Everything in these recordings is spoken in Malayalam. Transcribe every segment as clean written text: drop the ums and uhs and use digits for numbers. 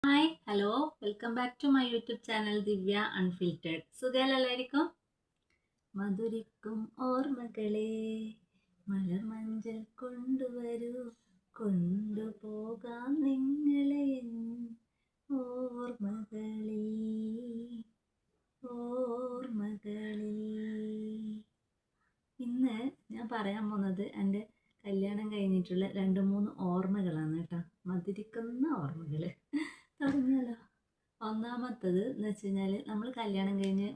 Hi hello welcome back to my YouTube channel Divya unfiltered. സുഖമല്ലായിരിക്കും. മധുരിക്കും ഓർമ്മകളെ മലർമഞ്ചൽ കൊണ്ടുവരൂ, കൊണ്ടുപോകാം നിങ്ങളെ എൻ ഓർമ്മകളിൽ ഓർമ്മകളിൽ. ഇന്ന് ഞാൻ പറയാൻ പോകുന്നത് എൻ്റെ കല്യാണം കഴിഞ്ഞിട്ടുള്ള 2-3 ഓർമ്മകളാണ് കേട്ടോ. മധുരിക്കുന്ന ഓർമ്മകൾ. തുടങ്ങിയാലോ? ഒന്നാമത്തത് എന്ന് വെച്ച് കഴിഞ്ഞാൽ, നമ്മൾ കല്യാണം കഴിഞ്ഞ്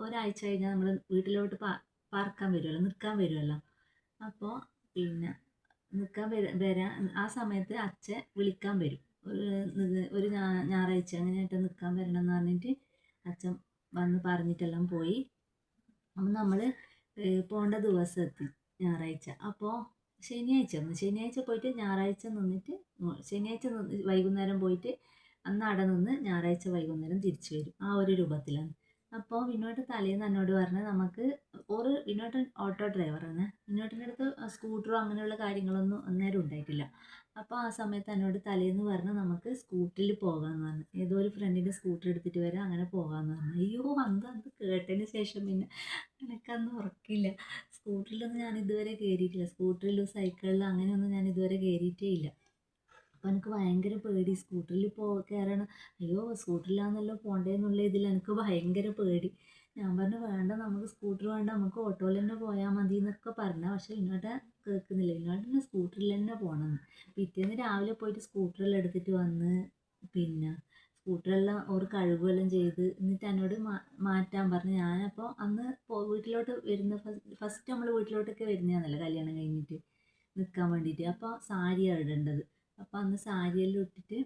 ഒരാഴ്ച കഴിഞ്ഞാൽ നമ്മൾ വീട്ടിലോട്ട് പാർക്കാൻ വരുമല്ലോ, നിൽക്കാൻ വരുമല്ലോ. അപ്പോൾ പിന്നെ വരാൻ ആ സമയത്ത് അച്ഛൻ വിളിക്കാൻ വരും. ഒരു ഞായറാഴ്ച അങ്ങനെയായിട്ട് നിൽക്കാൻ വരണം എന്ന് പറഞ്ഞിട്ട് അച്ഛൻ വന്ന് പറഞ്ഞിട്ടെല്ലാം പോയി. അപ്പം നമ്മൾ പോകേണ്ട ദിവസം എത്തി, ഞായറാഴ്ച. അപ്പോൾ ശനിയാഴ്ച പോയിട്ട് ഞായറാഴ്ച നിന്നിട്ട്, ശനിയാഴ്ച വൈകുന്നേരം പോയിട്ട് അന്ന് അവിടെ നിന്ന് ഞായറാഴ്ച വൈകുന്നേരം തിരിച്ചു വരും. ആ ഒരു രൂപത്തിലാണ്. അപ്പോൾ വിനോട്ട് തലേന്ന് എന്നോട് പറഞ്ഞ് നമുക്ക് വിനോട്ടൻ ഓട്ടോ ഡ്രൈവറാണ്. വിനോട്ടിൻ്റെ അടുത്ത് സ്കൂട്ടറോ അങ്ങനെയുള്ള കാര്യങ്ങളൊന്നും അന്നേരം ഉണ്ടായിട്ടില്ല. അപ്പോൾ ആ സമയത്ത് എന്നോട് തലേന്ന് പറഞ്ഞ് നമുക്ക് സ്കൂട്ടറിൽ പോകാമെന്ന് പറഞ്ഞു. ഏതോ ഒരു ഫ്രണ്ടിൻ്റെ സ്കൂട്ടർ എടുത്തിട്ട് വരാം, അങ്ങനെ പോകാമെന്ന് പറഞ്ഞു. അയ്യോ, അത് കേട്ടതിന് ശേഷം പിന്നെ എനിക്കന്ന് ഉറക്കില്ല. സ്കൂട്ടറിലൊന്നും ഞാൻ ഇതുവരെ കയറിയിട്ടില്ല. സ്കൂട്ടറിലും സൈക്കിളിലും അങ്ങനെയൊന്നും ഞാൻ ഇതുവരെ കയറിയിട്ടേ ഇല്ല. അപ്പോൾ എനിക്ക് ഭയങ്കര പേടി സ്കൂട്ടറിൽ കയറണം. അയ്യോ, സ്കൂട്ടറിലാണെന്നല്ലോ പോകേണ്ടതെന്നുള്ള ഇതിൽ എനിക്ക് ഭയങ്കര പേടി. ഞാൻ പറഞ്ഞു വേണ്ട, നമുക്ക് സ്കൂട്ടർ വേണ്ട, നമുക്ക് ഓട്ടോയിൽ തന്നെ പോയാൽ മതി എന്നൊക്കെ പറഞ്ഞ. പക്ഷേ ഇങ്ങോട്ട് കേൾക്കുന്നില്ല. ഇങ്ങോട്ട് സ്കൂട്ടറിൽ തന്നെ പോകണമെന്ന്. പിറ്റേന്ന് രാവിലെ പോയിട്ട് സ്കൂട്ടറെല്ലാം എടുത്തിട്ട് വന്ന്, പിന്നെ സ്കൂട്ടറെല്ലാം ഒരു കഴുകുമെല്ലാം ചെയ്ത് എന്നിട്ട് എന്നോട് മാറ്റാൻ പറഞ്ഞു. ഞാനപ്പോൾ അന്ന് വീട്ടിലോട്ട് വരുന്ന ഫസ്റ്റ് നമ്മൾ വീട്ടിലോട്ടൊക്കെ വരുന്നതാണല്ലോ കല്യാണം കഴിഞ്ഞിട്ട് നിൽക്കാൻ വേണ്ടിയിട്ട്. അപ്പോൾ സാരിയാണ് ഇടേണ്ടത്. അപ്പോൾ അന്ന് സാരിയെല്ലാം ഇട്ടിട്ട്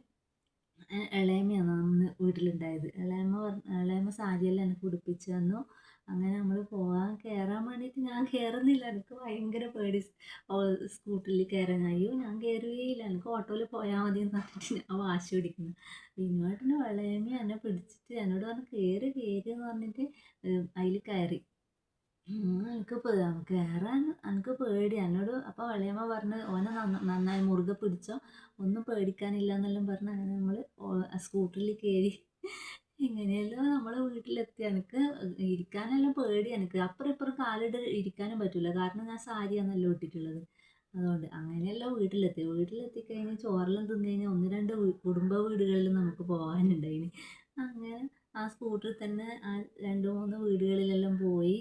ഇളയമ്മയാണ് അന്ന് വീട്ടിലുണ്ടായത്. ഇളയമ്മ സാരിയെല്ലാം എനിക്ക് ഉടുപ്പിച്ച് തന്നു. അങ്ങനെ നമ്മൾ കയറാൻ വേണ്ടിയിട്ട് ഞാൻ കയറുന്നില്ല. എനിക്ക് ഭയങ്കര പേടി സ്കൂട്ടറിൽ കയറാൻ. അയ്യോ, ഞാൻ കയറുകയില്ല, എനിക്ക് ഓട്ടോയിൽ പോയാൽ മതി എന്ന് പറഞ്ഞിട്ട് ഞാൻ വാശി പിടിക്കുന്നു. ഇങ്ങോട്ടിന് ഇളയമ്മ എന്നെ പിടിച്ചിട്ട് എന്നോട് പറഞ്ഞു കയറി എന്ന് പറഞ്ഞിട്ട് അതിൽ കയറി. എനിക്ക് കയറാൻ എനിക്ക് പേടി എന്നോട്. അപ്പോൾ ഇളയമ്മ പറഞ്ഞ് ഓനെ നന്നായി മുറുകെ പിടിച്ചോ, ഒന്നും പേടിക്കാനില്ല എന്നെല്ലാം പറഞ്ഞ് അങ്ങനെ നമ്മൾ സ്കൂട്ടറിൽ കയറി. എങ്ങനെയല്ലോ നമ്മളെ വീട്ടിലെത്തി. എനിക്ക് ഇരിക്കാനെല്ലാം പേടി. എനിക്ക് അപ്പുറം ഇപ്പുറം ഇരിക്കാനും പറ്റില്ല, കാരണം ഞാൻ സാരിയാണല്ലോ ഇട്ടിട്ടുള്ളത്. അതുകൊണ്ട് അങ്ങനെയല്ലോ വീട്ടിലെത്തി കഴിഞ്ഞ് ചോറെല്ലാം തിന്നു കഴിഞ്ഞാൽ 1-2 കുടുംബ വീടുകളിൽ നമുക്ക് പോകാനുണ്ടായിന്. അങ്ങനെ ആ സ്കൂട്ടറിൽ തന്നെ ആ 2-3 വീടുകളിലെല്ലാം പോയി.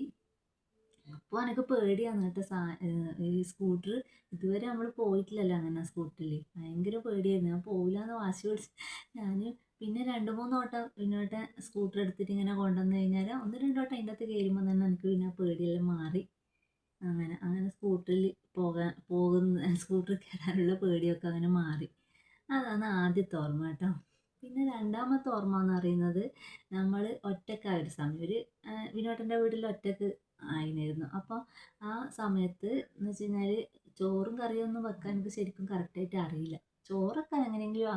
അപ്പോൾ എനിക്ക് പേടിയാണ് കേട്ടോ. ഈ സ്കൂട്ടർ ഇതുവരെ നമ്മൾ പോയിട്ടില്ലല്ലോ അങ്ങനെ സ്കൂട്ടറിൽ. ഭയങ്കര പേടിയായിരുന്നു. ഞാൻ പോവില്ല എന്ന് വാശി പിടിച്ച് ഞാൻ പിന്നെ 2-3 വട്ടം ഇങ്ങോട്ട് സ്കൂട്ടർ എടുത്തിട്ട് ഇങ്ങനെ കൊണ്ടുവന്ന് കഴിഞ്ഞാൽ 1-2 വട്ടം അതിൻ്റെ അകത്ത് കയറുമ്പോൾ തന്നെ എനിക്ക് പിന്നെ പേടിയെല്ലാം മാറി. അങ്ങനെ സ്കൂട്ടറിൽ സ്കൂട്ടറിൽ കയറാനുള്ള പേടിയൊക്കെ അങ്ങനെ മാറി. അതാണ് ആദ്യത്തെ ഓർമ്മ കേട്ടോ. പിന്നെ രണ്ടാമത്തെ ഓർമ്മ എന്ന് പറയുന്നത്, നമ്മൾ ഒറ്റക്കായ ഒരു സമയം, വിനോദൻ്റെ വീട്ടിൽ ഒറ്റക്ക് ആയിരുന്നു. അപ്പോൾ ആ സമയത്ത് എന്ന് വെച്ച് കഴിഞ്ഞാൽ ചോറും കറിയൊന്നും വെക്കാൻ എനിക്ക് ശരിക്കും കറക്റ്റായിട്ട് അറിയില്ല. ചോറൊക്കെ എങ്ങനെയെങ്കിലും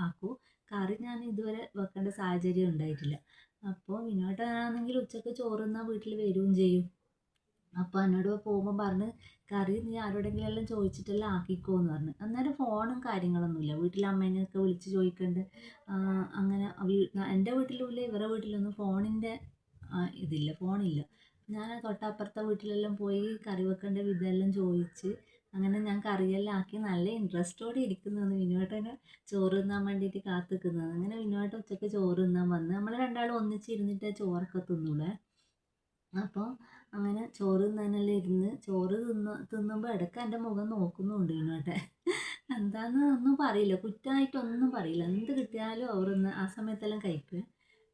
ആക്കൂ. കറി ഞാൻ ഇതുവരെ വെക്കേണ്ട സാഹചര്യം ഉണ്ടായിട്ടില്ല. അപ്പോൾ വിനോദനാണെങ്കിൽ ഉച്ചക്ക് ചോറ് തിന്നാൻ വീട്ടിൽ വരികയും ചെയ്യും. അപ്പോൾ എന്നോട് പോകുമ്പോൾ പറഞ്ഞ് കറി നീ ആരോടെങ്കിലും എല്ലാം ചോദിച്ചിട്ടെല്ലാം ആക്കിക്കോന്ന് പറഞ്ഞു. അന്നേരം ഫോണും കാര്യങ്ങളൊന്നുമില്ല. വീട്ടിൽ അമ്മേനെയൊക്കെ വിളിച്ച് ചോദിക്കേണ്ട അങ്ങനെ എൻ്റെ വീട്ടിലുമില്ല ഇവരുടെ വീട്ടിലൊന്നും ഫോണിൻ്റെ ഫോണില്ല. ഞാൻ തൊട്ടപ്പുറത്തെ വീട്ടിലെല്ലാം പോയി കറി വെക്കേണ്ട വിധമെല്ലാം ചോദിച്ച് അങ്ങനെ ഞാൻ കറിയെല്ലാം ആക്കി നല്ല ഇൻട്രസ്റ്റോടെ ഇരിക്കുന്നതാണ്. വിനുവേട്ടന് ചോറ് തിന്നാൻ വേണ്ടിയിട്ട് കാത്തു നിൽക്കുന്നതാണ്. അങ്ങനെ വിനുവേട്ടൻ ഉച്ചക്ക് ചോറ് തിന്നാൻ വന്ന് നമ്മൾ രണ്ടാളും ഒന്നിച്ചിരുന്നിട്ട് ചോറൊക്കെ തിന്നൂടെ. അപ്പോൾ അങ്ങനെ ചോറ് തിന്നാനെല്ലാം ഇരുന്ന് തിന്നുമ്പോൾ ഇടയ്ക്ക് എൻ്റെ മുഖം നോക്കുന്നുണ്ട് വിനുവേട്ടൻ. എന്താണെന്ന് ഒന്നും പറയില്ല, കുറ്റമായിട്ടൊന്നും പറയില്ല. എന്ത് കിട്ടിയാലും അവർ ആ സമയത്തെല്ലാം കഴിക്കുക.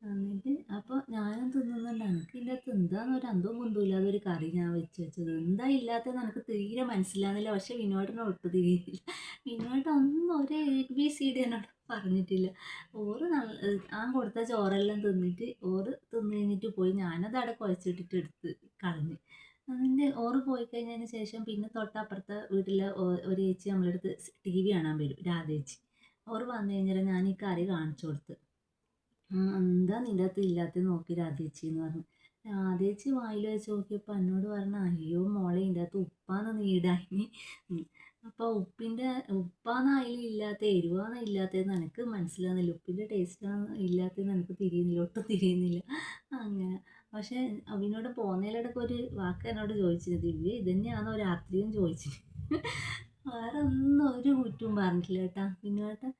എന്നിട്ട് അപ്പോൾ ഞാനും തിന്നുന്നുണ്ട്. എനിക്ക് ഇതിൻ്റെ അകത്ത് എന്താണെന്നൊരു അന്തവും കുന്തവും ഇല്ലാതെ ഒരു കറി ഞാൻ വെച്ചത്. എന്താ ഇല്ലാത്തതെന്ന് എനിക്ക് തീരെ മനസ്സിലാകുന്നില്ല. പക്ഷേ വിനോദനെ ഒട്ടും തിരിയില്ല. വിനോദൻ ഒന്നും ഒരു ABCD എന്നോട് പറഞ്ഞിട്ടില്ല. ഞാൻ കൊടുത്ത ചോറെല്ലാം തിന്നിട്ട് തിന്നു കഴിഞ്ഞിട്ട് പോയി. ഞാനത് അവിടെ കുഴച്ചിട്ടിട്ട് എടുത്ത് കളഞ്ഞ്. അതിൻ്റെ പോയി കഴിഞ്ഞതിന് ശേഷം പിന്നെ തൊട്ടപ്പുറത്തെ വീട്ടിലെ ഒരു ചേച്ചി നമ്മളടുത്ത് TV കാണാൻ വരും, രാധേച്ചി. വന്നു കഴിഞ്ഞാൽ ഞാൻ ഈ കറി കാണിച്ചു കൊടുത്ത്. എന്താ നിൻ്റെ അകത്ത് ഇല്ലാത്തത് നോക്കി രാധേച്ചി എന്ന് പറഞ്ഞു. രാധേച്ചി വായിൽ വെച്ച് നോക്കിയപ്പോൾ എന്നോട് പറഞ്ഞു, അയ്യോ മോളെ, ഇതിൻ്റെ അകത്ത് ഉപ്പാന്ന് നീ ഇടാനി. അപ്പോൾ ഉപ്പാണ് അതിലില്ലാത്ത, എരിവാണ് ഇല്ലാത്തതെന്ന് എനിക്ക് മനസ്സിലാകുന്നില്ല, ഉപ്പിൻ്റെ ടേസ്റ്റാണ് ഇല്ലാത്തതെന്ന് എനിക്ക് തിരിയുന്നില്ല, ഒട്ടും തിരിയുന്നില്ല. അങ്ങനെ പക്ഷേ അവിനോട് പോകുന്നതിലിടയ്ക്ക് ഒരു വാക്ക് എന്നോട് ചോദിച്ചിരുന്നു, ദിവ്യ ഇതന്നെയാണോ രാത്രിയും ചോദിച്ചു. വേറെ ഒന്നും ഒരു കുറ്റവും പറഞ്ഞിട്ടില്ല കേട്ടാ. പിന്നെ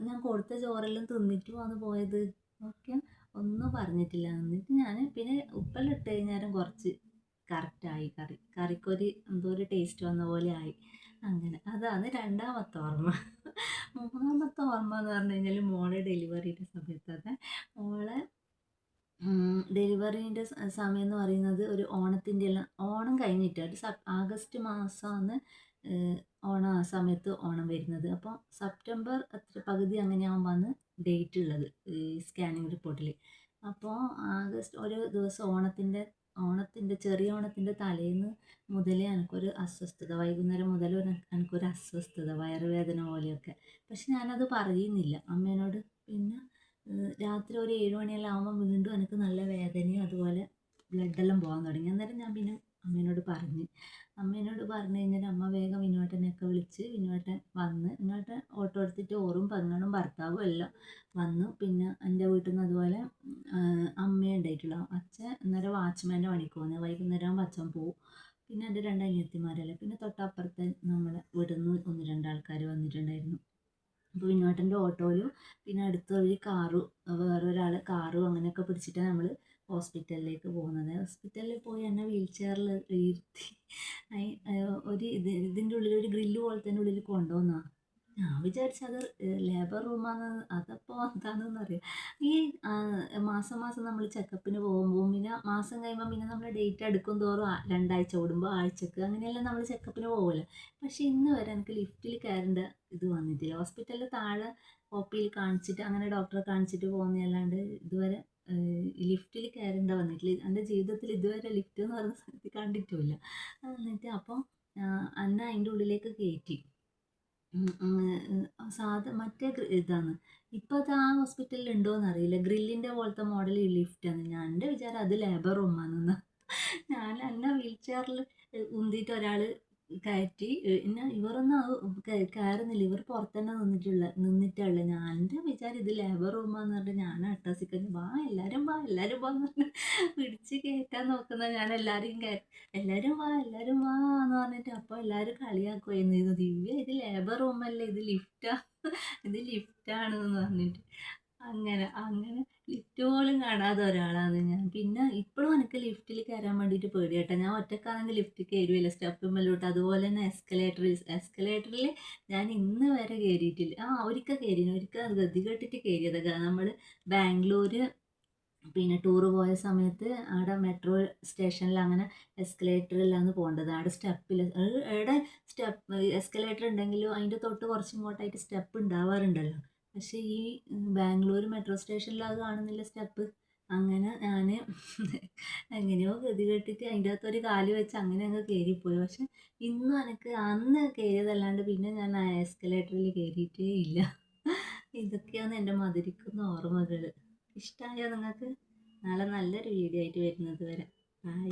ഞാൻ കൊടുത്ത ചോറെല്ലാം തിന്നിട്ടുമാണ് പോയത്. ഓക്കെ, ഒന്നും പറഞ്ഞിട്ടില്ല. എന്നിട്ട് ഞാൻ പിന്നെ ഉപ്പെല്ലാം ഇട്ട് കഴിഞ്ഞാലും കുറച്ച് കറക്റ്റായി കറിക്കൊരു എന്തോ ഒരു ടേസ്റ്റ് വന്ന പോലെ ആയി. അങ്ങനെ അതാണ് രണ്ടാമത്തെ ഓർമ്മ. മൂന്നാമത്തെ ഓർമ്മ എന്ന് പറഞ്ഞു കഴിഞ്ഞാൽ മോളെ ഡെലിവറിയുടെ സമയത്താണ്. മോളെ ഡെലിവറീൻ്റെ സമയം എന്ന് പറയുന്നത് ഒരു ഓണത്തിൻ്റെ എല്ലാം, ഓണം കഴിഞ്ഞിട്ട് ഒരു ആഗസ്റ്റ് മാസമാണ് ഓണം, ആ സമയത്ത് ഓണം വരുന്നത്. അപ്പോൾ സെപ്റ്റംബർ പകുതി അങ്ങനെയാകുമ്പോഴാണ് ഡേറ്റ് ഉള്ളത് ഈ സ്കാനിങ് റിപ്പോർട്ടിൽ. അപ്പോൾ ആഗസ്റ്റ് ഒരു ദിവസം ചെറിയ ഓണത്തിൻ്റെ തലേന്ന് മുതലേ എനിക്കൊരു അസ്വസ്ഥത, വൈകുന്നേരം മുതൽ എനിക്കൊരു അസ്വസ്ഥത, വയറുവേദന പോലെയൊക്കെ. പക്ഷെ ഞാനത് പറയുന്നില്ല അമ്മേനോട്. പിന്നെ രാത്രി ഒരു 7 മണിയെല്ലാം ആകുമ്പോൾ വീണ്ടും എനിക്ക് നല്ല വേദനയും അതുപോലെ ബ്ലഡെല്ലാം പോകാൻ തുടങ്ങി. അന്നേരം ഞാൻ പിന്നെ അമ്മേനോട് പറഞ്ഞു കഴിഞ്ഞാൽ അമ്മ വേഗം വിനുവേട്ടനെയൊക്കെ വിളിച്ച്, വിനുവേട്ടൻ വന്ന്, വിനുവേട്ടൻ ഓട്ടോ എടുത്തിട്ട് ഓറും പെങ്ങളും ഭർത്താവും എല്ലാം വന്നു. പിന്നെ എൻ്റെ വീട്ടിൽ നിന്ന് അതുപോലെ അമ്മയെ ഉണ്ടായിട്ടുള്ള അച്ഛൻ അന്നേരം വാച്ച്മാൻ്റെ പണിക്ക് പോകുന്നത്, വൈകുന്നേരം ആകുമ്പോൾ അച്ഛൻ പോവും. പിന്നെ എൻ്റെ 2 അനിയത്തിമാരല്ലേ, പിന്നെ തൊട്ടപ്പുറത്തെ നമ്മളെ വീട്ടിൽ നിന്ന് 1-2 ആൾക്കാർ വന്നിട്ടുണ്ടായിരുന്നു. അപ്പോൾ വിനുവേട്ടൻ്റെ ഓട്ടോയിലും പിന്നെ അടുത്തൊരു വേറൊരാൾ കാറും അങ്ങനെയൊക്കെ പിടിച്ചിട്ടാണ് നമ്മൾ ഹോസ്പിറ്റലിലേക്ക് പോകുന്നത്. ഹോസ്പിറ്റലിൽ പോയി എന്നെ വീൽ ചെയറിൽ ഇരുത്തി ഇതിൻ്റെ ഉള്ളിൽ ഒരു ഗ്രില്ല് പോലത്തെ ഉള്ളിൽ കൊണ്ടുവന്നതാണ്. ഞാൻ വിചാരിച്ചത് ലേബർ റൂമാണ്, അതപ്പോൾ എന്താണെന്നറിയാം. ഈ മാസം നമ്മൾ ചെക്കപ്പിന് പോകുമ്പോൾ പിന്നെ മാസം കഴിയുമ്പോൾ പിന്നെ നമ്മൾ ഡേറ്റ് എടുക്കും തോറും 2 ആഴ്ച കൂടുമ്പോൾ ആഴ്ചക്ക് അങ്ങനെയെല്ലാം നമ്മൾ ചെക്കപ്പിന് പോകുമല്ലോ. പക്ഷേ ഇന്ന് വരെ എനിക്ക് ലിഫ്റ്റിൽ കയറേണ്ട ഇത് വന്നിട്ടില്ല. ഹോസ്പിറ്റലിൽ താഴെ OPയിൽ കാണിച്ചിട്ട് അങ്ങനെ ഡോക്ടറെ കാണിച്ചിട്ട് പോകുന്നതല്ലാണ്ട് ഇതുവരെ ലിഫ്റ്റിൽ കയറേണ്ട വന്നിട്ടില്ല. എൻ്റെ ജീവിതത്തിൽ ഇതുവരെ ലിഫ്റ്റ് എന്ന് പറയുന്ന സ്ഥലത്ത് കണ്ടിട്ടുമില്ല. എന്നിട്ട് അപ്പോൾ എന്നെ അതിൻ്റെ ഉള്ളിലേക്ക് കയറ്റി. മറ്റേ ഇതാണ് ഇപ്പോൾ അത് ആ ഹോസ്പിറ്റലിൽ ഉണ്ടോയെന്ന് അറിയില്ല, ഗ്രില്ലിൻ്റെ പോലത്തെ മോഡൽ ലിഫ്റ്റാണ്. എൻ്റെ വിചാരം അത് ലേബർ റൂമാണെന്ന്. ഞാൻ എന്നെ വീൽ ചെയറിൽ ഉന്തിയിട്ട് ഒരാൾ കയറ്റി. പിന്നെ ഇവരൊന്നും കയറുന്നില്ല, ഇവർ പുറത്ത് തന്നെ നിന്നിട്ടുള്ള. ഞാൻ എൻ്റെ വിചാരം ഇത് ലേബർ റൂമാന്ന് പറഞ്ഞിട്ട് ഞാൻ അട്ടഹസിക്കുന്നു, എല്ലാവരും വാ എന്ന് പറഞ്ഞ് പിടിച്ച് കയറ്റാൻ നോക്കുന്ന ഞാൻ എല്ലാവരും വാ എന്ന് പറഞ്ഞിട്ട്. അപ്പോൾ എല്ലാവരും കളിയാക്കുമായിരുന്നു, ദിവ്യ ഇത് ലേബർ റൂമല്ലേ, ഇത് ലിഫ്റ്റാണെന്ന് പറഞ്ഞിട്ട്. അങ്ങനെ ലിഫ്റ്റ് പോലും കാണാതെ ഒരാളാണ് ഞാൻ. പിന്നെ ഇപ്പോഴും എനിക്ക് ലിഫ്റ്റിൽ കയറാൻ വേണ്ടിയിട്ട് പേടിയാട്ടോ. ഞാൻ ഒറ്റക്കാണെങ്കിൽ ലിഫ്റ്റ് കയറുകയില്ല, സ്റ്റെപ്പുമ്മലോട്ട്. അതുപോലെ തന്നെ എസ്കലേറ്ററിൽ ഞാൻ ഇന്ന് വരെ കയറിയിട്ടില്ല. ഒരിക്കൽ അത് ഗതി കെട്ടിട്ട് കയറിയതൊക്കെ നമ്മൾ ബാംഗ്ലൂർ പിന്നെ ടൂറ് പോയ സമയത്ത് അവിടെ മെട്രോ സ്റ്റേഷനിൽ അങ്ങനെ എസ്കലേറ്ററിലാണ് പോകേണ്ടത്. അവിടെ എവിടെ എസ്കലേറ്റർ ഉണ്ടെങ്കിലും അതിൻ്റെ തൊട്ട് കുറച്ച് ഇങ്ങോട്ടായിട്ട് സ്റ്റെപ്പ് ഉണ്ടാവാറുണ്ടല്ലോ. പക്ഷേ ഈ ബാംഗ്ലൂർ മെട്രോ സ്റ്റേഷനിൽ അത് കാണുന്നില്ല സ്റ്റെപ്പ്. അങ്ങനെ ഞാൻ എങ്ങനെയോ ഗതി കെട്ടിട്ട് അതിൻ്റെ അകത്തൊരു കാല് വെച്ച് അങ്ങനെ അങ്ങ് കയറിപ്പോയി. പക്ഷെ ഇന്നും എനിക്ക് അന്ന് കയറിയതല്ലാണ്ട് പിന്നെ ഞാൻ ആ എസ്കലേറ്ററിൽ കയറിയിട്ടേ ഇല്ല. ഇതൊക്കെയാണ് എൻ്റെ മധുരിക്കുന്ന ഓർമ്മകൾ. ഇഷ്ടമായോ നിങ്ങൾക്ക്? നാളെ നല്ലൊരു വീഡിയോ ആയിട്ട് വരുന്നത് വരെ. ബൈ.